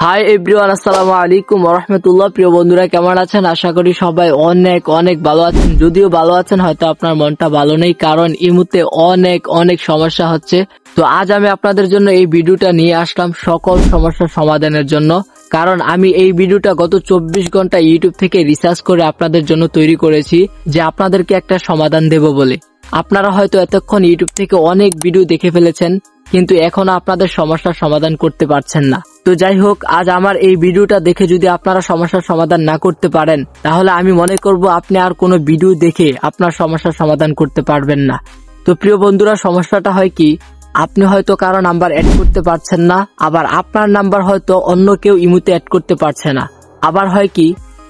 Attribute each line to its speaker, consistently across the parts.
Speaker 1: Hi everyone, আসসালামু আলাইকুম ওয়া রাহমাতুল্লাহ। প্রিয় বন্ধুরা, কেমন আছেন? আশা করি সবাই অনেক অনেক ভালো আছেন। যদিও ভালো আছেন, হয়তো আপনার মনটা ভালো নেই, কারণ এই মুহূর্তে অনেক সমস্যা হচ্ছে। তো আজ আমি আপনাদের জন্য এই ভিডিওটা নিয়ে আসলাম সকল সমস্যার সমাধানের জন্য। কারণ আমি এই ভিডিওটা গত 24 ঘন্টা ইউটিউব থেকে রিসার্চ করে আপনাদের জন্য তৈরি করেছি, যে আপনাদেরকে একটা সমাধান দেব বলে। আপনারা হয়তো এতক্ষণ ইউটিউব থেকে অনেক ভিডিও দেখে ফেলেছেন, কিন্তু এখনো আপনাদের সমস্যার সমাধান করতে পারছেন না। তো যাই হোক, আজ আমার এই ভিডিওটা দেখে যদি আপনারা সমস্যার সমাধান না করতে পারেন, তাহলে আমি মনে করব আপনি আর কোনো ভিডিও দেখে আপনার সমস্যার সমাধান করতে পারবেন না। তো প্রিয় বন্ধুরা, সমস্যাটা হয় কি, আপনি হয়তো কারো নাম্বার অ্যাড করতে পারছেন না, আবার আপনার নাম্বার হয়তো অন্য কেউ ইমুতে অ্যাড করতে পারছে না। আবার হয় কি,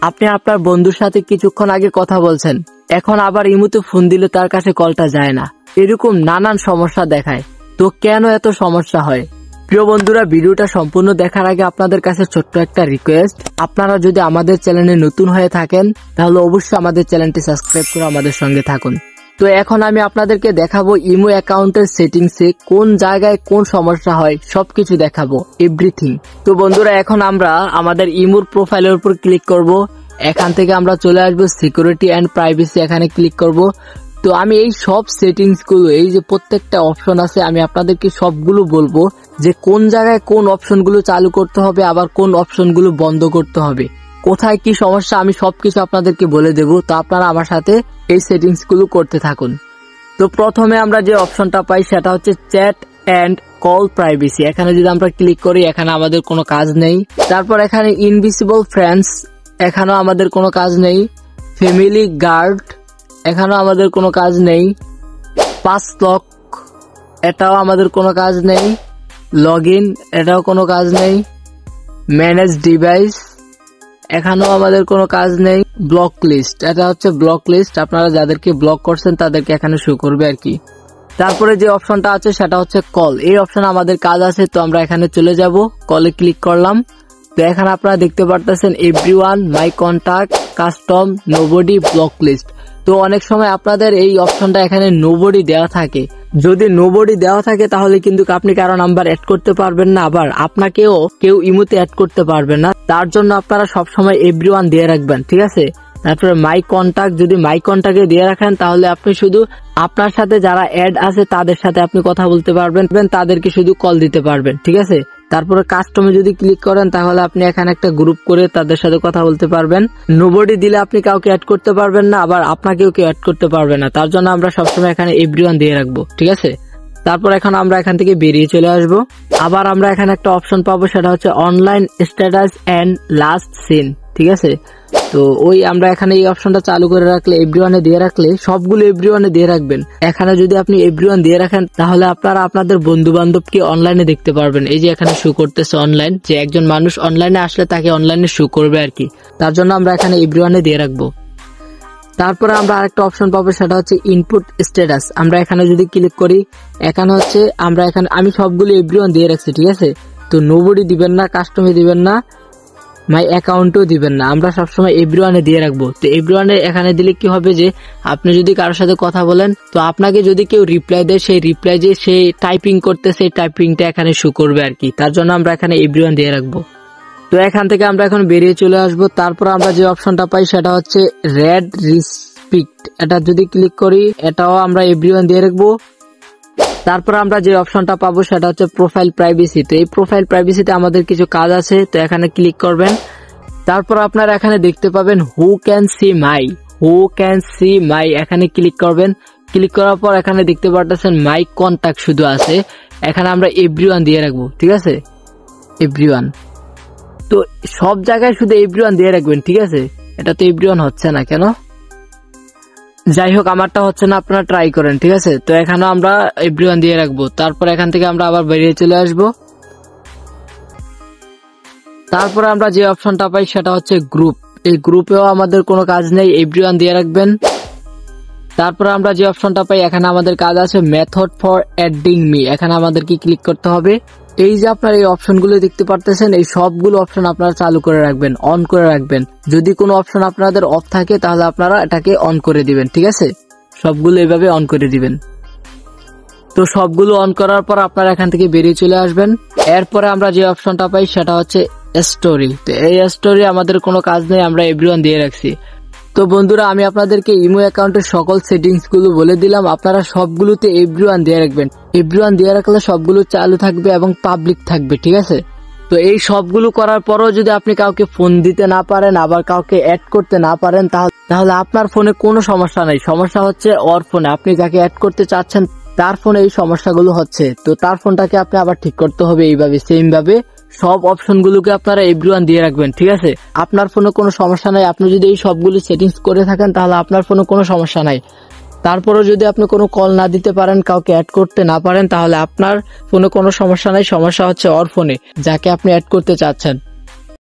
Speaker 1: আপনি আপনার বন্ধুর সাথে কিছুক্ষণ আগে কথা বলছেন, এখন আবার ইমুতে ফোন দিলে তার কাছে কলটা যায় না। এরকম নানান সমস্যা দেখায়। তো কেন এত সমস্যা হয়? প্রিয় বন্ধুরা, ভিডিওটা সম্পূর্ণ দেখার আগে আপনাদের কাছে ছোট্ট একটা রিকোয়েস্ট, আপনারা যদি আমাদের চ্যানেলে নতুন হয়ে থাকেন, তাহলে অবশ্যই আমাদের চ্যানেলটি সাবস্ক্রাইব করে আমাদের সঙ্গে থাকুন। তো এখন আমি আপনাদেরকে দেখাবো ইমো অ্যাকাউন্টের সেটিংসে কোন জায়গায় কোন সমস্যা হয়, সবকিছু দেখাবো, এভরিথিং। তো বন্ধুরা, এখন আমরা আমাদের ইমোর প্রোফাইলের উপর ক্লিক করব। এখান থেকে আমরা চলে আসবো সিকিউরিটি অ্যান্ড প্রাইভেসি, এখানে ক্লিক করব। তো আমি এই সব সেটিংস গুলো, এই যে প্রত্যেকটা অপশন আছে, আমি আপনাদেরকে সবগুলো বলবো যে কোন জায়গায় কোন অপশন গুলো চালু করতে হবে, আবার কোন অপশন গুলো বন্ধ করতে হবে, কোথায় কি সমস্যা, আমি সবকিছু আপনাদেরকে বলে দেব। তো আপনারা আমার সাথে এই সেটিংস গুলো করতে থাকুন। তো প্রথমে আমরা যে অপশনটা পাই সেটা হচ্ছে চ্যাট অ্যান্ড কল প্রাইভেসি। এখানে যদি আমরা ক্লিক করি, এখানে আমাদের কোনো কাজ নেই। তারপর এখানে ইনভিজিবল ফ্রেন্ডস, এখানেও আমাদের কোনো কাজ নেই। ফ্যামিলি গার্ড, এখানেও আমাদের কোনো কাজ নেই। পাস লক, এটাও আমাদের কোনো কাজ নেই। লগ ইন, এটাও কোনো কাজ নেই। ম্যানেজ ডিভাইস, এখানেও আমাদের কোনো কাজ নেই। ব্লক লিস্ট, এটা হচ্ছে ব্লক লিস্ট, আপনারা যাদেরকে ব্লক করছেন তাদেরকে এখানে শো করবে আর কি। তারপরে যে অপশনটা আছে সেটা হচ্ছে কল। এই অপশনে আমাদের কাজ আছে, তো আমরা এখানে চলে যাব, কলে ক্লিক করলাম। তো এখানে আপনারা দেখতে পারতেছেন everyone, my contact, custom, nobody, block list. তো অনেক সময় আপনাদের এই অপশনটা এখানে নোবডি দেওয়া থাকে। যদি নোবডি দেওয়া থাকে তাহলে কিন্তু আপনি কারো নাম্বার অ্যাড করতে পারবেন না, আবার আপনাকেও কেউ ইমোতে অ্যাড করতে পারবে না। তার জন্য আপনারা সবসময় এভরিওয়ান দিয়ে রাখবেন, ঠিক আছে। তারপরে মাই কন্টাক্ট, যদি মাই কন্টাক্টে দিয়ে রাখেন তাহলে আপনি শুধু আপনার সাথে যারা অ্যাড আছে তাদের সাথে আপনি কথা বলতে পারবেন, তাদেরকে শুধু কল দিতে পারবেন, ঠিক আছে। তারপরে কাস্টমে যদি ক্লিক করেন তাহলে আপনি এখানে একটা গ্রুপ করে তাদের সাথে কথা বলতে পারবেন। নোবডি দিলে আপনি কাউকে অ্যাড করতে পারবেন না, আবার আপনাকেও কেউ অ্যাড করতে পারবে না। তার জন্য আমরা সবসময় এখানে এভরিওয়ান দিয়ে রাখবো, ঠিক আছে। তারপর এখন আমরা এখান থেকে বেরিয়ে চলে আসব। আবার আমরা এখানে একটা অপশন পাবো, সেটা হচ্ছে online status and last seen, ঠিক আছে। তো আমরা এখানে এই অপশনটা চালু করে রাখলে, এভরিওয়ানে দিয়ে রাখলে, সবগুলো এভরিওয়ানে দিয়ে রাখবেন। এখানে যদি আপনি এভরিওয়ান দিয়ে রাখেন তাহলে আপনারা আপনাদের বন্ধু বান্ধবকে অনলাইনে দেখতে পারবেন। এই যে এখানে শো করতেছে অনলাইন, যে একজন মানুষ অনলাইনে আসলে তাকে অনলাইনে শো করবে আর কি। তার জন্য আমরা এখানে এভরিওয়ানে দিয়ে রাখবো। তারপরে আমরা আরেকটা অপশন পাবো, সেটা হচ্ছে ইনপুট স্ট্যাটাস। আমরা এখানে যদি ক্লিক করি, এখানে হচ্ছে আমি সবগুলো এভরিওয়ান দিয়ে রাখছি, ঠিক আছে। তো নোবডি দিবেন না, কাস্টমে দিবেন না, মাই অ্যাকাউন্টও দিবেন না, আমরা সবসময় এভরিওয়ানে দিয়ে রাখবো। তো এভরিওয়ানে এখানে দিলে কি হবে, যে আপনি যদি কারোর সাথে কথা বলেন, তো আপনাকে যদি কেউ রিপ্লাই দেয়, সেই রিপ্লাই যে সে টাইপিং করতে, সেই টাইপিংটা এখানে শো করবে আর কি। তার জন্য আমরা এখানে এভরিওয়ান দিয়ে রাখবো। তো এখান থেকে আমরা এখন বেরিয়ে চলে আসবো। তারপর আমরা যে অপশনটা পাই সেটা হচ্ছে রেড রিস্ট্রিক্ট, এটা যদি ক্লিক করি, এটাও আমরা এভরিওয়ান দিয়ে রাখবো। তারপর আমরা যে অপশনটা পাবো সেটা হচ্ছে প্রোফাইল প্রাইভেসি। তো এই প্রোফাইল প্রাইভেসিতে আমাদের কিছু কাজ আছে, তো এখানে ক্লিক করবেন। তারপর আপনারা এখানে দেখতে পাবেন হু ক্যান সি মাই, এখানে ক্লিক করবেন। ক্লিক করার পর এখানে দেখতে পারতেছেন মাই কন্টাক্ট শুধু আছে, এখানে আমরা এভরিওয়ান দিয়ে রাখবো, ঠিক আছে, এভরিওয়ান। তো সব জায়গায় শুধু এভরিওয়ান দিয়ে রাখবেন, ঠিক আছে। এটা তো এভরিওয়ান হচ্ছে না কেন, যাই হোক, আমারটা হচ্ছে না, আপনারা ট্রাই করেন, ঠিক আছে। তো এখানে আমরা এভরিওয়ান দিয়ে রাখবো। তারপর এখান থেকে আমরা আবার বেরিয়ে চলে আসবো। তারপর আমরা যে অপশনটা পাই সেটা হচ্ছে গ্রুপ। এই গ্রুপেও আমাদের কোনো কাজ নেই, এভরিওয়ান দিয়ে রাখবেন। তারপর আমরা যে অপশনটা পাই, এখানে আমাদের কাজ আছে মেথড ফর অ্যাডিং মি, এখানে আমাদের কি ক্লিক করতে হবে। এই যে আপনারা এই অপশনগুলো দেখতে পারতেছেন, এই সবগুলো অপশন আপনারা চালু করে রাখবেন, অন করে রাখবেন। যদি কোনো অপশন আপনাদের অফ থাকে তাহলে আপনারা এটাকে অন করে দিবেন, ঠিক আছে। সবগুলো এইভাবে অন করে দিবেন। তো সবগুলো অন করার পর আপনারা এখান থেকে বেরিয়ে চলে আসবেন। এরপরে আমরা যে অপশনটা পাই সেটা হচ্ছে স্টোরি। তো এই স্টোরি আমাদের কোনো কাজ নেই, আমরা এভরিওয়ান দিয়ে রাখছি। তো বন্ধুরা, আমি আপনাদেরকে ইমো অ্যাকাউন্টের সকল সেটিংস গুলো বলে দিলাম, আপনারা সবগুলোতে এভরিওয়ান দিয়ে রাখবেন। এভরিওয়ান দিয়ে রাখলে সবগুলো চালু থাকবে এবং পাবলিক থাকবে, ঠিক আছে? তো এই সবগুলো করার পরও যদি আপনি কাউকে ফোন দিতে না পারেন, আবার কাউকে অ্যাড করতে না পারেন, তাহলে আপনার ফোনে কোনো সমস্যা নাই। সমস্যা হচ্ছে ওর ফোনে, আপনি যাকে অ্যাড করতে চাচ্ছেন তার ফোনে এই সমস্যাগুলো হচ্ছে। তো তার ফোনটাকে আপনি আবার ঠিক করতে হবে এইভাবে, সেম ভাবে সব অপশনগুলোকে আপনারা এভরিওয়ান দিয়ে রাখবেন, ঠিক আছে? আপনার ফোনে কোনো সমস্যা নাই, আপনি যদি এই সবগুলো সেটিংস করে থাকেন তাহলে আপনার ফোনে কোনো সমস্যা নাই। তারপরেও যদি আপনি কোনো কল না দিতে পারেন, কাউকে অ্যাড করতে না পারেন, তাহলে আপনার ফোনে কোনো সমস্যা নাই, সমস্যা হচ্ছে ওর ফোনে যাকে আপনি অ্যাড করতে চাচ্ছেন।